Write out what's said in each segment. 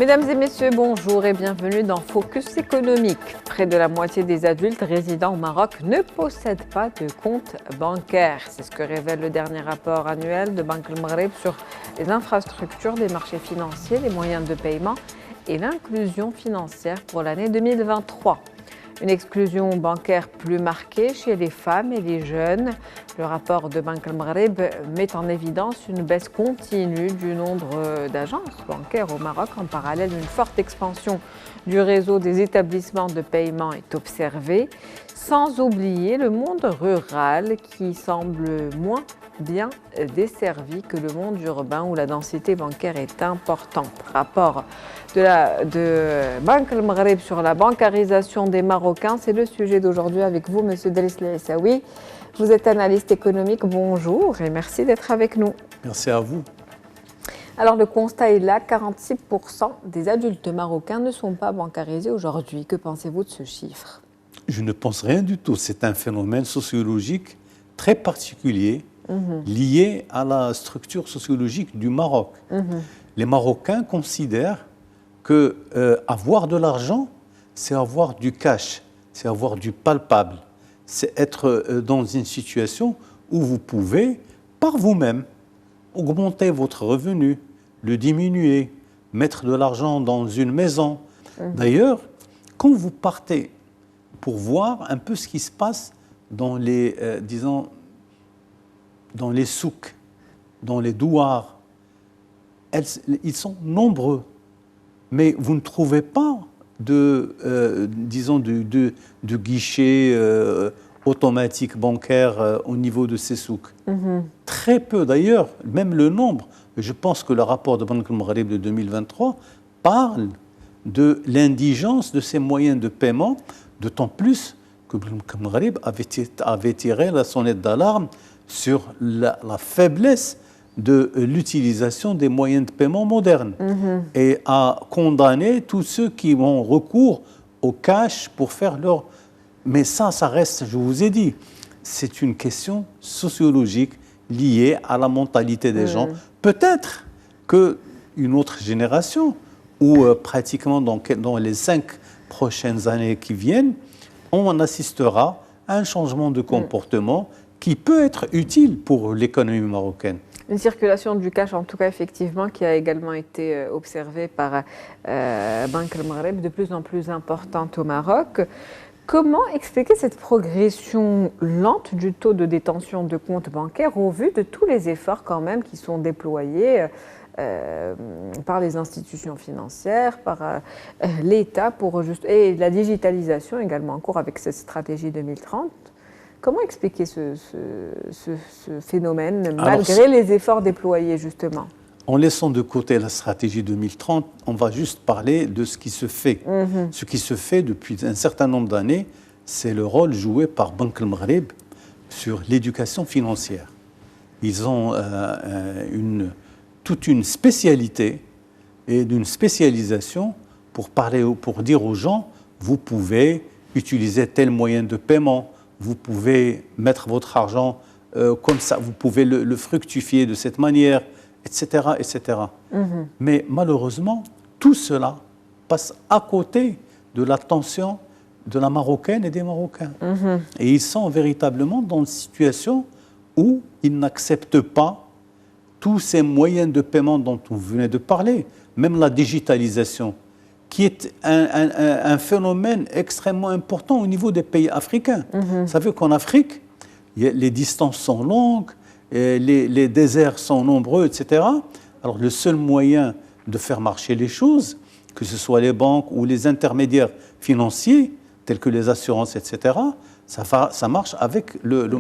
Mesdames et messieurs, bonjour et bienvenue dans Focus économique. Près de la moitié des adultes résidant au Maroc ne possèdent pas de compte bancaire. C'est ce que révèle le dernier rapport annuel de Banque El Maghreb sur les infrastructures des marchés financiers, les moyens de paiement et l'inclusion financière pour l'année 2023. Une exclusion bancaire plus marquée chez les femmes et les jeunes. Le rapport de Banque El Maghreb met en évidence une baisse continue du nombre d'agences bancaires au Maroc. En parallèle, une forte expansion du réseau des établissements de paiement est observée, sans oublier le monde rural qui semble moins bien desservi que le monde urbain où la densité bancaire est importante. Rapport de Banque El Maghreb sur la bancarisation des Marocains, c'est le sujet d'aujourd'hui avec vous, Monsieur Driss Essaoui. Vous êtes analyste économique, bonjour et merci d'être avec nous. Merci à vous. Alors le constat est là, 46% des adultes marocains ne sont pas bancarisés aujourd'hui. Que pensez-vous de ce chiffre ? Je ne pense rien du tout. C'est un phénomène sociologique très particulier lié à la structure sociologique du Maroc. Les Marocains considèrent que avoir de l'argent, c'est avoir du cash, c'est avoir du palpable, c'est être dans une situation où vous pouvez, par vous-même, augmenter votre revenu, le diminuer, mettre de l'argent dans une maison. D'ailleurs, quand vous partez pour voir un peu ce qui se passe dans les, dans les souks, dans les douars, ils sont nombreux. Mais vous ne trouvez pas de guichet automatique bancaire au niveau de ces souks. Très peu d'ailleurs, même le nombre. Je pense que le rapport de Banque El Maghreb de 2023 parle de l'indigence de ces moyens de paiement, d'autant plus que Banque El Maghreb avait tiré la sonnette d'alarme sur la faiblesse de l'utilisation des moyens de paiement modernes et a condamné tous ceux qui ont recours au cash pour faire leur... Mais ça reste, je vous ai dit, c'est une question sociologique liée à la mentalité des gens. Peut-être qu'une autre génération, ou pratiquement dans les 5 prochaines années qui viennent, on assistera à un changement de comportement qui peut être utile pour l'économie marocaine. Une circulation du cash, en tout cas, effectivement, qui a également été observée par Banque El Maghreb, de plus en plus importante au Maroc. Comment expliquer cette progression lente du taux de détention de comptes bancaires au vu de tous les efforts quand même qui sont déployés par les institutions financières, par l'État et la digitalisation également en cours avec cette stratégie 2030 ? Comment expliquer ce phénomène malgré les efforts déployés justement ? En laissant de côté la stratégie 2030, on va juste parler de ce qui se fait. Ce qui se fait depuis un certain nombre d'années, c'est le rôle joué par Banque El Maghreb sur l'éducation financière. Ils ont toute une spécialité et une spécialisation pour dire aux gens, vous pouvez utiliser tel moyen de paiement, vous pouvez mettre votre argent comme ça, vous pouvez le fructifier de cette manière, etc. etc. Mais malheureusement, tout cela passe à côté de l'attention de la Marocaine et des Marocains. Et ils sont véritablement dans une situation où ils n'acceptent pas tous ces moyens de paiement dont vous venez de parler, même la digitalisation, qui est un phénomène extrêmement important au niveau des pays africains. Vous savez qu'en Afrique, les distances sont longues, les déserts sont nombreux, etc. Alors le seul moyen de faire marcher les choses, que ce soit les banques ou les intermédiaires financiers, tels que les assurances, etc., ça marche avec le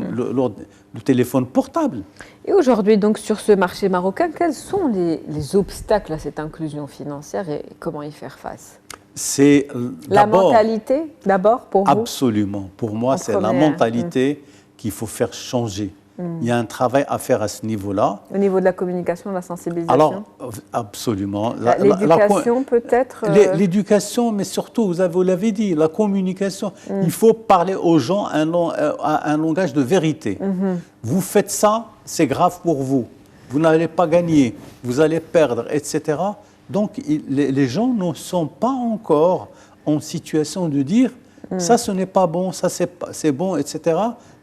téléphone portable. Et aujourd'hui, donc, sur ce marché marocain, quels sont les obstacles à cette inclusion financière et comment y faire face ? C'est la mentalité, d'abord, pour vous ? Absolument. Pour moi, c'est la mentalité qu'il faut faire changer. Il y a un travail à faire à ce niveau-là. Au niveau de la communication, de la sensibilisation ? Alors, absolument. L'éducation peut-être L'éducation, mais surtout, vous l'avez dit, la communication. Il faut parler aux gens un langage de vérité. Vous faites ça, c'est grave pour vous. Vous n'allez pas gagner, vous allez perdre, etc. Donc, les gens ne sont pas encore en situation de dire ça, ce n'est pas bon, ça, c'est bon, etc.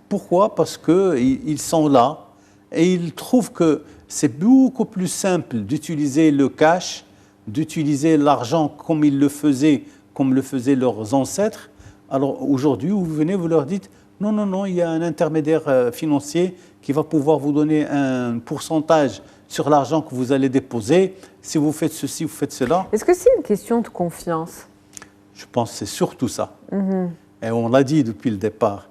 Pourquoi? Parce qu'ils sont là et ils trouvent que c'est beaucoup plus simple d'utiliser le cash, d'utiliser l'argent comme ils le faisaient, comme le faisaient leurs ancêtres. Alors aujourd'hui, vous venez, vous leur dites non, non, non, il y a un intermédiaire financier qui va pouvoir vous donner un pourcentage sur l'argent que vous allez déposer. Si vous faites ceci, vous faites cela. Est-ce que c'est une question de confiance? Je pense que c'est surtout ça. Et on l'a dit depuis le départ.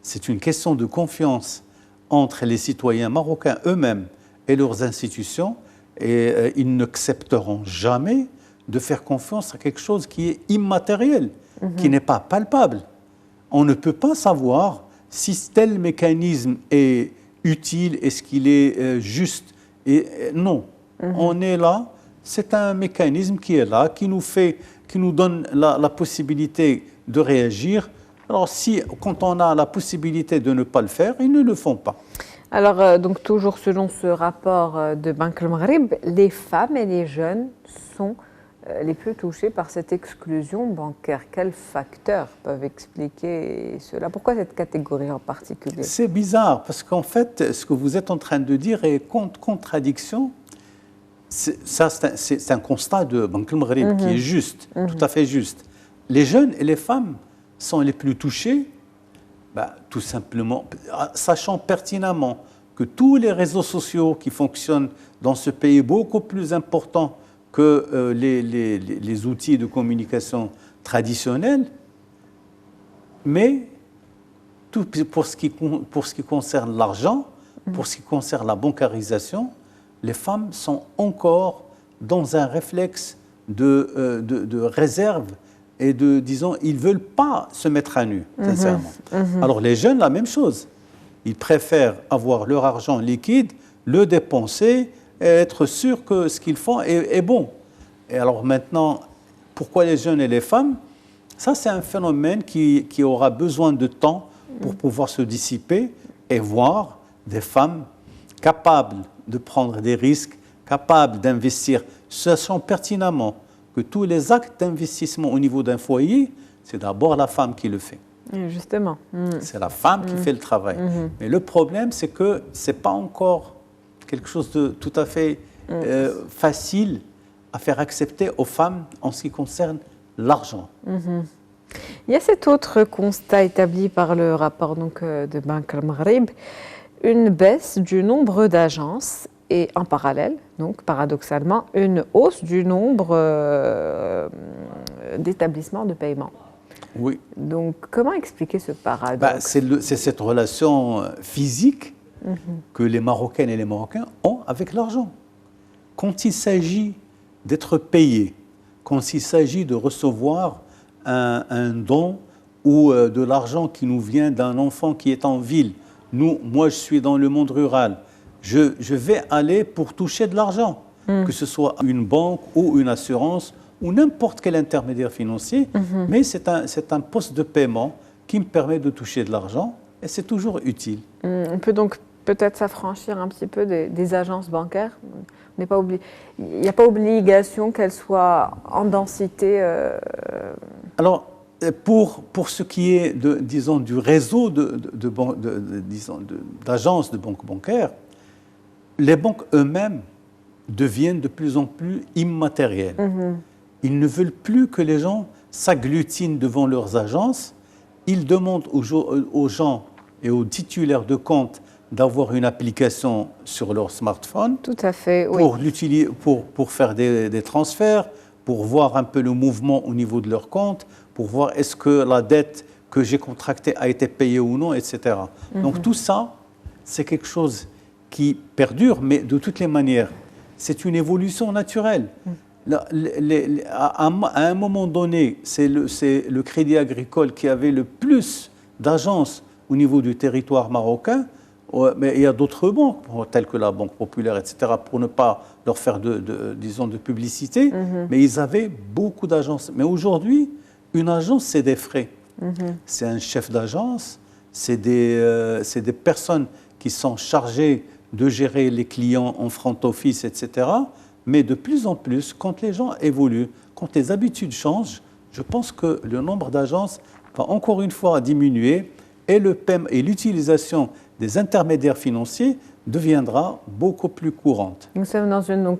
C'est une question de confiance entre les citoyens marocains eux-mêmes et leurs institutions. Et ils n'accepteront jamais de faire confiance à quelque chose qui est immatériel, qui n'est pas palpable. On ne peut pas savoir si tel mécanisme est utile, est-ce qu'il est juste. Et non, on est là, c'est un mécanisme qui est là, qui nous donne la possibilité de réagir. Alors quand on a la possibilité de ne pas le faire, ils ne le font pas. Alors, donc toujours selon ce rapport de Banque El Maghreb, les femmes et les jeunes sont les plus touchés par cette exclusion bancaire. Quels facteurs peuvent expliquer cela? Pourquoi cette catégorie en particulier? C'est bizarre, parce qu'en fait, ce que vous êtes en train de dire est contradiction. C'est un constat de Banque El Maghreb qui est juste, tout à fait juste. Les jeunes et les femmes sont les plus touchés, tout simplement, sachant pertinemment que tous les réseaux sociaux qui fonctionnent dans ce pays beaucoup plus importants que les outils de communication traditionnels, mais tout pour ce qui concerne l'argent, pour ce qui concerne la bancarisation, les femmes sont encore dans un réflexe de réserve et disons, ils ne veulent pas se mettre à nu, sincèrement. Alors les jeunes, la même chose. Ils préfèrent avoir leur argent liquide, le dépenser et être sûrs que ce qu'ils font est bon. Et alors maintenant, pourquoi les jeunes et les femmes? Ça, c'est un phénomène qui aura besoin de temps pour pouvoir se dissiper et voir des femmes capables de prendre des risques, capables d'investir, sachant pertinemment que tous les actes d'investissement au niveau d'un foyer, c'est d'abord la femme qui le fait. Justement. C'est la femme qui fait le travail. Mais le problème, c'est que ce n'est pas encore quelque chose de tout à fait facile à faire accepter aux femmes en ce qui concerne l'argent. Il y a cet autre constat établi par le rapport de Banque El Maghreb, une baisse du nombre d'agences et en parallèle, donc paradoxalement, une hausse du nombre d'établissements de paiement. Oui. Donc, comment expliquer ce paradoxe? C'est cette relation physique que les Marocaines et les Marocains ont avec l'argent. Quand il s'agit d'être payé, quand il s'agit de recevoir un don ou de l'argent qui nous vient d'un enfant qui est en ville, moi je suis dans le monde rural, je vais aller pour toucher de l'argent, que ce soit une banque ou une assurance ou n'importe quel intermédiaire financier, mais c'est un poste de paiement qui me permet de toucher de l'argent et c'est toujours utile. On peut donc peut-être s'affranchir un petit peu des agences bancaires. Il n'y a pas obligation qu'elles soient en densité. Alors, pour ce qui est disons, du réseau d'agences de banques bancaires, les banques eux-mêmes deviennent de plus en plus immatérielles. Ils ne veulent plus que les gens s'agglutinent devant leurs agences. Ils demandent aux gens et aux titulaires de comptes d'avoir une application sur leur smartphone. Tout à fait, oui. Pour l'utiliser, pour faire des transferts, pour voir un peu le mouvement au niveau de leur compte, pour voir est-ce que la dette que j'ai contractée a été payée ou non, etc. Donc tout ça, c'est quelque chose qui perdure, mais de toutes les manières, c'est une évolution naturelle. À un moment donné, c'est le Crédit Agricole qui avait le plus d'agences au niveau du territoire marocain, mais il y a d'autres banques, telles que la Banque Populaire, etc., pour ne pas leur faire disons, de publicité, mais ils avaient beaucoup d'agences. Mais aujourd'hui, une agence, c'est des frais. C'est un chef d'agence, c'est des personnes qui sont chargées de gérer les clients en front office, etc. Mais de plus en plus, quand les gens évoluent, quand les habitudes changent, je pense que le nombre d'agences va encore une fois diminuer et le paiement et l'utilisation des intermédiaires financiers deviendra beaucoup plus courante. Nous sommes dans une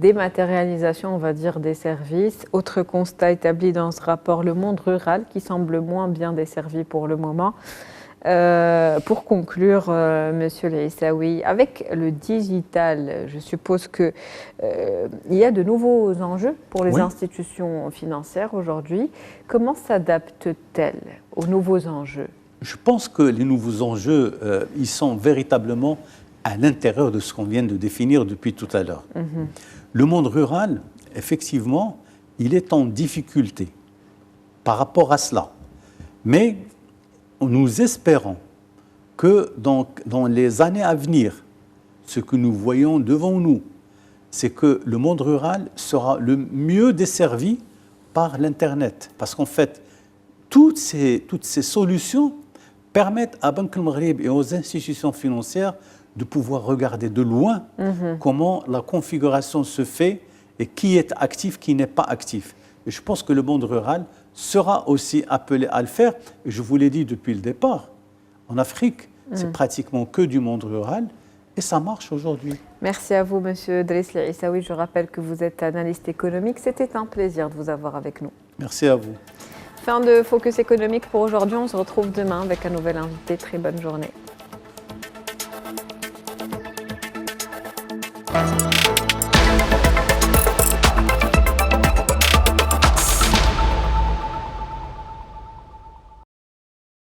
dématérialisation, on va dire, des services. Autre constat établi dans ce rapport, le monde rural qui semble moins bien desservi pour le moment. Pour conclure, Monsieur Laïsaoui, avec le digital, je suppose qu'il y a de nouveaux enjeux pour les institutions financières aujourd'hui. Comment s'adaptent-elles aux nouveaux enjeux? Je pense que les nouveaux enjeux, ils sont véritablement à l'intérieur de ce qu'on vient de définir depuis tout à l'heure. Le monde rural, effectivement, il est en difficulté par rapport à cela. Mais nous espérons que dans les années à venir, ce que nous voyons devant nous, c'est que le monde rural sera le mieux desservi par l'Internet. Parce qu'en fait, toutes ces solutions permettent à Banque al-Maghreb et aux institutions financières de pouvoir regarder de loin comment la configuration se fait et qui est actif, qui n'est pas actif. Et je pense que le monde rural sera aussi appelé à le faire. Et je vous l'ai dit depuis le départ, en Afrique, c'est pratiquement que du monde rural et ça marche aujourd'hui. Merci à vous, Monsieur Driss Laïsaoui. Je rappelle que vous êtes analyste économique. C'était un plaisir de vous avoir avec nous. Merci à vous. Fin de Focus économique pour aujourd'hui. On se retrouve demain avec un nouvel invité. Très bonne journée.